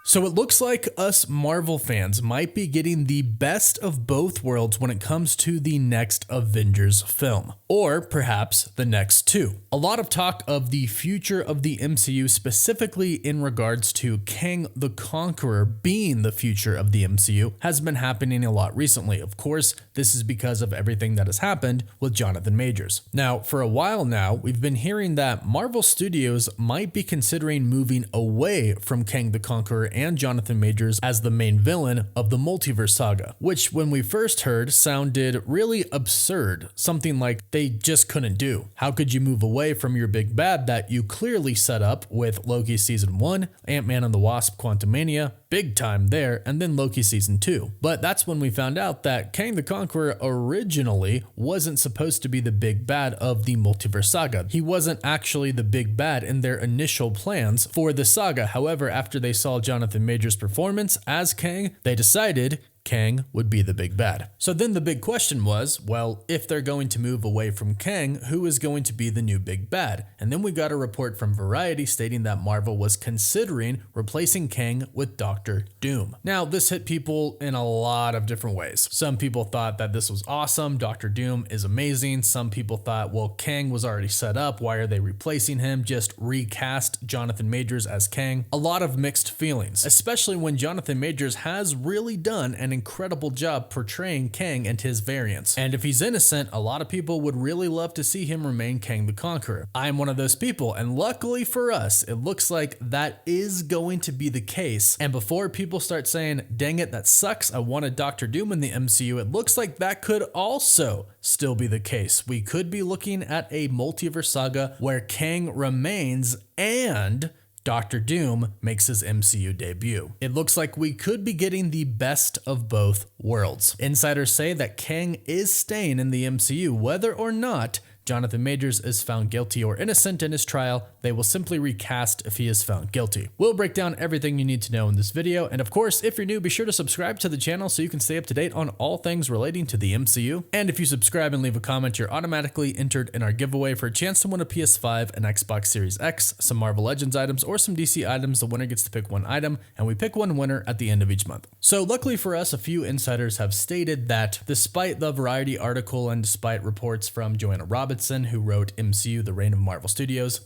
So it looks like us Marvel fans might be getting the best of both worlds when it comes to the next Avengers film, or perhaps the next two. A lot of talk of the future of the MCU, specifically in regards to Kang the Conqueror being the future of the MCU, has been happening a lot recently. Of course, this is because of everything that has happened with Jonathan Majors. Now, for a while now, we've been hearing that Marvel Studios might be considering moving away from Kang the Conqueror and Jonathan Majors as the main villain of the Multiverse Saga, which when we first heard sounded really absurd, something like they just couldn't do. How could you move away from your big bad that you clearly set up with Loki Season 1, Ant-Man and the Wasp Quantumania, big time there, and then Loki Season 2. But that's when we found out that Kang the Conqueror originally wasn't supposed to be the big bad of the Multiverse Saga. He wasn't actually the big bad in their initial plans for the saga. However, after they saw Jonathan Majors' performance as Kang, they decided Kang would be the big bad. So then the big question was, well, if they're going to move away from Kang, who is going to be the new big bad? And then we got a report from Variety stating that Marvel was considering replacing Kang with Doctor Doom. Now, this hit people in a lot of different ways. Some people thought that this was awesome. Doctor Doom is amazing. Some people thought, well, Kang was already set up. Why are they replacing him? Just recast Jonathan Majors as Kang. A lot of mixed feelings, especially when Jonathan Majors has really done an incredible job portraying Kang and his variants. And if he's innocent, a lot of people would really love to see him remain Kang the Conqueror. I'm one of those people, and luckily for us, it looks like that is going to be the case. And before people start saying, dang it, that sucks, I wanted Doctor Doom in the MCU, it looks like that could also still be the case. We could be looking at a Multiverse Saga where Kang remains and Doctor Doom makes his MCU debut. It looks like we could be getting the best of both worlds. Insiders say that Kang is staying in the MCU, whether or not Jonathan Majors is found guilty or innocent in his trial. They will simply recast if he is found guilty. We'll break down everything you need to know in this video, and of course, if you're new, be sure to subscribe to the channel so you can stay up to date on all things relating to the MCU. And if you subscribe and leave a comment, you're automatically entered in our giveaway for a chance to win a PS5, an Xbox Series X, some Marvel Legends items, or some DC items. The winner gets to pick one item, and we pick one winner at the end of each month. So luckily for us, a few insiders have stated that despite the Variety article and despite reports from Joanna Robinson, who wrote MCU The Reign of Marvel Studios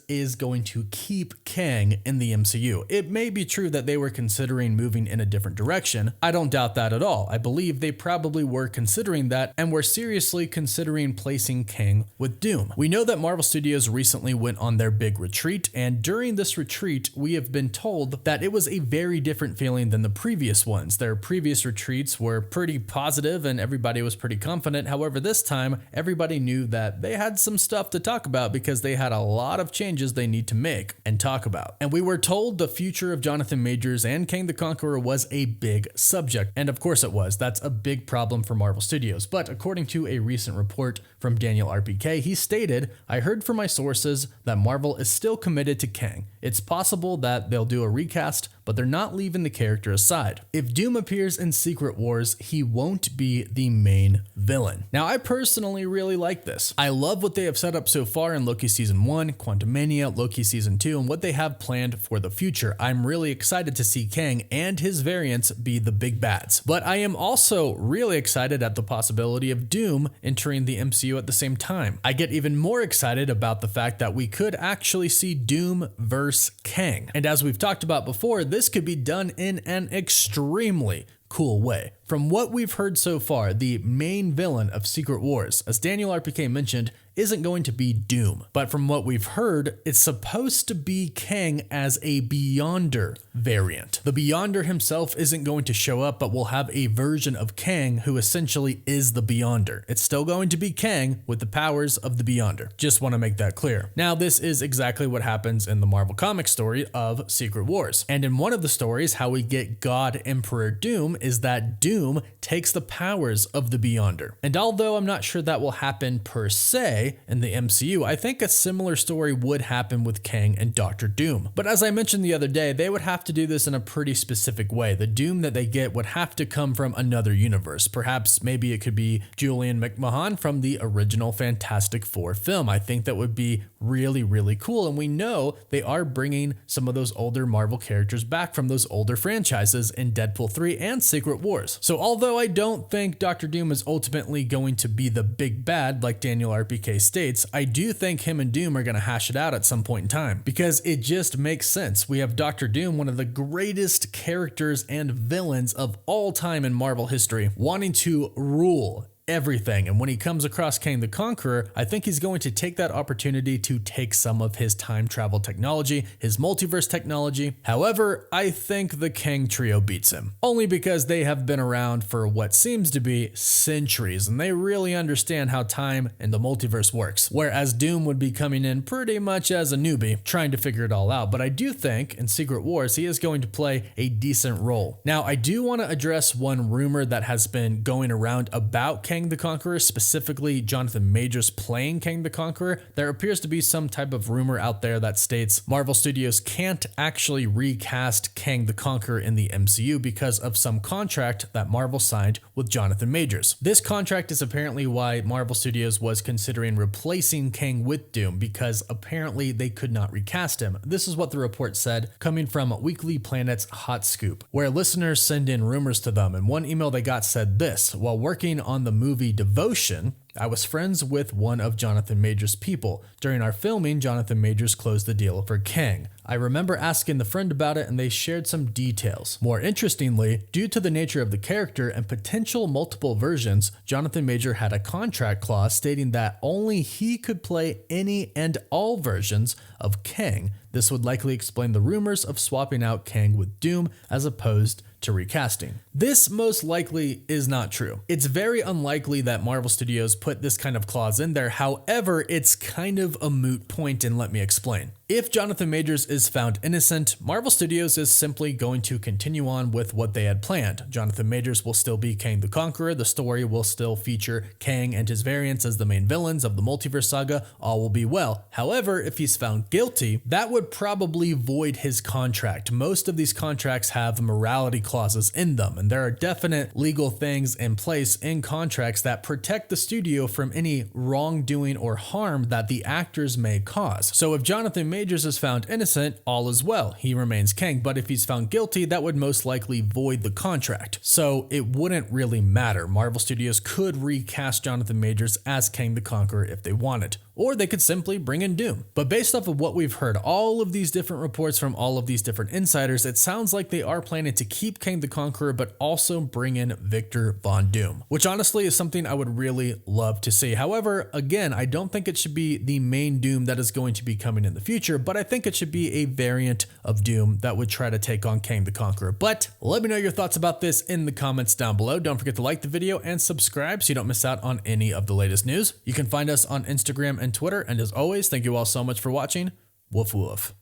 is going to keep Kang in the MCU. It may be true that they were considering moving in a different direction. I don't doubt that at all. I believe they probably were considering that and were seriously considering placing Kang with Doom. We know that Marvel Studios recently went on their big retreat, and during this retreat, we have been told that it was a very different feeling than the previous ones. Their previous retreats were pretty positive and everybody was pretty confident. However, this time, everybody knew that they had some stuff to talk about because they had a lot of changes they need to make and talk about. And we were told the future of Jonathan Majors and Kang the Conqueror was a big subject. And of course it was. That's a big problem for Marvel Studios. But according to a recent report from Daniel RPK, he stated, "I heard from my sources that Marvel is still committed to Kang. It's possible that they'll do a recast, but they're not leaving the character aside. If Doom appears in Secret Wars, he won't be the main villain." Now, I personally really like this. I love what they have set up so far in Loki Season 1, Quantumania, Loki Season 2, and what they have planned for the future. I'm really excited to see Kang and his variants be the big bads. But I am also really excited at the possibility of Doom entering the MCU at the same time. I get even more excited about the fact that we could actually see Doom versus Kang. And as we've talked about before, this could be done in an extremely cool way. From what we've heard so far, the main villain of Secret Wars, as Daniel RPK mentioned, isn't going to be Doom. But from what we've heard, it's supposed to be Kang as a Beyonder variant. The Beyonder himself isn't going to show up, but we'll have a version of Kang who essentially is the Beyonder. It's still going to be Kang with the powers of the Beyonder. Just want to make that clear. Now, this is exactly what happens in the Marvel Comics story of Secret Wars. And in one of the stories, how we get God Emperor Doom is that Doom Doom takes the powers of the Beyonder. And although I'm not sure that will happen per se in the MCU, I think a similar story would happen with Kang and Dr. Doom. But as I mentioned the other day, they would have to do this in a pretty specific way. The Doom that they get would have to come from another universe. Perhaps maybe it could be Julian McMahon from the original Fantastic Four film. I think that would be really, really cool. And we know they are bringing some of those older Marvel characters back from those older franchises in Deadpool 3 and Secret Wars. So although I don't think Dr. Doom is ultimately going to be the big bad like Daniel RPK states, I do think him and Doom are going to hash it out at some point in time because it just makes sense. We have Dr. Doom, one of the greatest characters and villains of all time in Marvel history, wanting to rule everything. And when he comes across Kang the Conqueror, I think he's going to take that opportunity to take some of his time travel technology, his multiverse technology. However, I think the Kang trio beats him, only because they have been around for what seems to be centuries and they really understand how time and the multiverse works. Whereas Doom would be coming in pretty much as a newbie, trying to figure it all out. But I do think in Secret Wars, he is going to play a decent role. Now, I do want to address one rumor that has been going around about Kang the Conqueror, specifically Jonathan Majors playing Kang the Conqueror. There appears to be some type of rumor out there that states Marvel Studios can't actually recast Kang the Conqueror in the MCU because of some contract that Marvel signed with Jonathan Majors. This contract is apparently why Marvel Studios was considering replacing Kang with Doom, because apparently they could not recast him. This is what the report said, coming from Weekly Planet's Hot Scoop, where listeners send in rumors to them, and one email they got said this: while working on the movie Devotion, I was friends with one of Jonathan Majors' people. During our filming, Jonathan Majors closed the deal for Kang. I remember asking the friend about it and they shared some details. More interestingly, due to the nature of the character and potential multiple versions, Jonathan Major had a contract clause stating that only he could play any and all versions of Kang. This would likely explain the rumors of swapping out Kang with Doom as opposed to recasting. This most likely is not true. It's very unlikely that Marvel Studios put this kind of clause in there. However, it's kind of a moot point, and let me explain. If Jonathan Majors is found innocent, Marvel Studios is simply going to continue on with what they had planned. Jonathan Majors will still be Kang the Conqueror. The story will still feature Kang and his variants as the main villains of the Multiverse Saga. All will be well. However, if he's found guilty, that would probably void his contract. Most of these contracts have morality clauses in them, and there are definite legal things in place in contracts that protect the studio from any wrongdoing or harm that the actors may cause. So if Jonathan Majors is found innocent, all is well. He remains Kang, but if he's found guilty, that would most likely void the contract. So it wouldn't really matter. Marvel Studios could recast Jonathan Majors as Kang the Conqueror if they wanted, or they could simply bring in Doom. But based off of what we've heard, all of these different reports from all of these different insiders, it sounds like they are planning to keep Kang the Conqueror, but also bring in Victor Von Doom, which honestly is something I would really love to see. However, again, I don't think it should be the main Doom that is going to be coming in the future, but I think it should be a variant of Doom that would try to take on Kang the Conqueror. But let me know your thoughts about this in the comments down below. Don't forget to like the video and subscribe so you don't miss out on any of the latest news. You can find us on Instagram and Twitter, and as always, thank you all so much for watching. Woof woof.